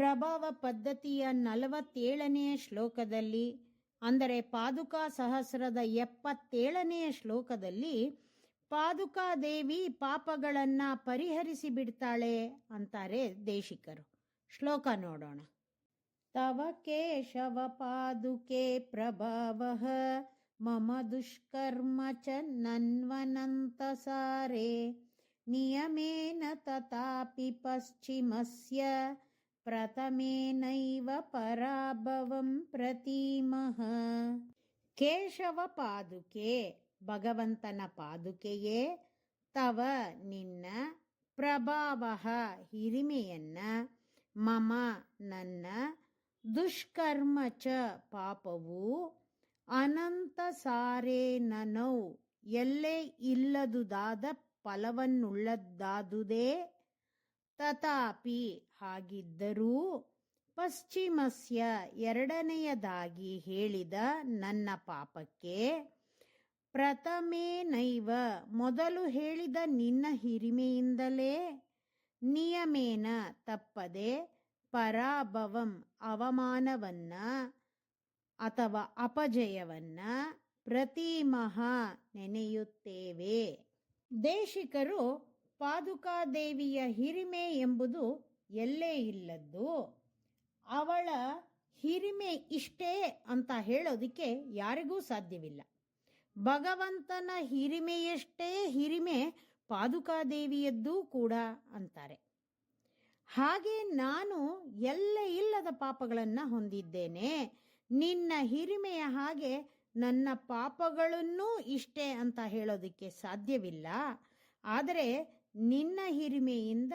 ಪ್ರಭಾವ ಪದ್ಧತಿಯ 47ನೇ ಶ್ಲೋಕದಲ್ಲಿ, ಅಂದರೆ ಪಾದುಕಾ ಸಹಸ್ರದ 77ನೇ ಶ್ಲೋಕದಲ್ಲಿ ಪಾದುಕಾದೇವಿ ಪಾಪಗಳನ್ನು ಪರಿಹರಿಸಿ ಬಿಡ್ತಾಳೆ ಅಂತಾರೆ ದೇಶಿಕರು. ಶ್ಲೋಕ ನೋಡೋಣ. ತವ ಕೇಶವ ಪಾದುಕೆ ಪ್ರಭಾವಃ ಮಮ ದುಷ್ಕರ್ಮ ಚ ನನ್ವನಂತ ಸಾರೆ ನಿಯಮೇನ ತಥಾಪಿ ಪಶ್ಚಿಮಸ್ಯ ಪ್ರಥಮೇನೈವ ಪರಾಭವಂ ಪ್ರತೀಮಃ. ಕೇಶವ ಪಾದುಕೆ, ಭಗವಂತನ ಪಾದುಕೆಯೇ, ತವ ನಿನ್ನ, ಪ್ರಭಾವ ಹಿರಿಮೆಯನ್ನ, ಮಮ ನನ್ನ, ದುಷ್ಕರ್ಮ ಚ ಪಾಪವು, ಅನಂತ ಸಾರೇ ನನೌ ಎಲ್ಲೇ ಇಲ್ಲದುದಾದ ಫಲವನ್ನುಳ್ಳದ್ದಾದುದೇ, ತಥಾಪಿ ಹಾಗಿದ್ದರೂ, ಪಶ್ಚಿಮಸ್ಯ ಎರಡನೆಯದಾಗಿ ಹೇಳಿದ ನನ್ನ ಪಾಪಕ್ಕೆ, ಪ್ರಥಮೇನೈವ ಮೊದಲು ಹೇಳಿದ ನಿನ್ನ ಹಿರಿಮೆಯಿಂದಲೇ, ನಿಯಮೇನ ತಪ್ಪದೆ, ಪರಾಭವಂ ಅವಮಾನವನ್ನ ಅಥವಾ ಅಪಜಯವನ್ನ, ಪ್ರತಿಮಃ ನೆನೆಯುತ್ತೇವೆ. ದೇಶಿಕರು ಪಾದುಕಾದೇವಿಯ ಹಿರಿಮೆ ಎಂಬುದು ಎಲ್ಲೇ ಇಲ್ಲದ್ದು, ಅವಳ ಹಿರಿಮೆ ಇಷ್ಟೇ ಅಂತ ಹೇಳೋದಕ್ಕೆ ಯಾರಿಗೂ ಸಾಧ್ಯವಿಲ್ಲ. ಭಗವಂತನ ಹಿರಿಮೆಯಷ್ಟೇ ಹಿರಿಮೆ ಪಾದುಕಾದೇವಿಯದ್ದೂ ಕೂಡ ಅಂತಾರೆ. ಹಾಗೆ ನಾನು ಎಲ್ಲೇ ಇಲ್ಲದ ಪಾಪಗಳನ್ನು ಹೊಂದಿದ್ದೇನೆ, ನಿನ್ನ ಹಿರಿಮೆಯ ಹಾಗೆ ನನ್ನ ಪಾಪಗಳನ್ನೂ ಇಷ್ಟೇ ಅಂತ ಹೇಳೋದಕ್ಕೆ ಸಾಧ್ಯವಿಲ್ಲ. ಆದರೆ ನಿನ್ನ ಹಿರಿಮೆಯಿಂದ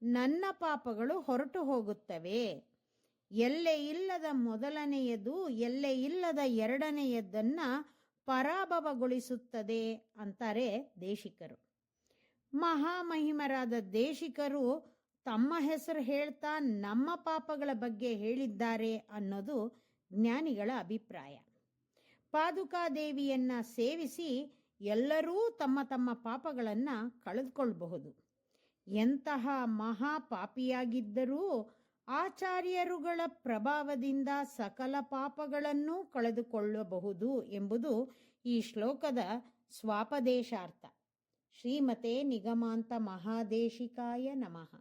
ನನ್ನ ಪಾಪಗಳು ಹೊರಟು ಹೋಗುತ್ತವೆ. ಎಲ್ಲೇ ಇಲ್ಲದ ಮೊದಲನೆಯದು ಎಲ್ಲೇ ಇಲ್ಲದ ಎರಡನೆಯದನ್ನ ಪರಾಭವಗೊಳಿಸುತ್ತದೆ ಅಂತಾರೆ ದೇಶಿಕರು. ಮಹಾಮಹಿಮರಾದ ದೇಶಿಕರು ತಮ್ಮ ಹೆಸರು ಹೇಳ್ತಾ ನಮ್ಮ ಪಾಪಗಳ ಬಗ್ಗೆ ಹೇಳಿದ್ದಾರೆ ಅನ್ನೋದು ಜ್ಞಾನಿಗಳ ಅಭಿಪ್ರಾಯ. ಪಾದುಕಾದೇವಿಯನ್ನ ಸೇವಿಸಿ ಎಲ್ಲರೂ ತಮ್ಮ ತಮ್ಮ ಪಾಪಗಳನ್ನು ಕಳೆದುಕೊಳ್ಳಬಹುದು. ಎಂತಹ ಮಹಾಪಾಪಿಯಾಗಿದ್ದರೂ ಆಚಾರ್ಯರುಗಳ ಪ್ರಭಾವದಿಂದ ಸಕಲ ಪಾಪಗಳನ್ನು ಕಳೆದುಕೊಳ್ಳಬಹುದು ಎಂಬುದು ಈ ಶ್ಲೋಕದ ಸ್ವಾಪದೇಶಾರ್ಥ. ಶ್ರೀಮತೆ ನಿಗಮಾಂತ ಮಹಾದೇಶಿಕಾಯ ನಮಃ.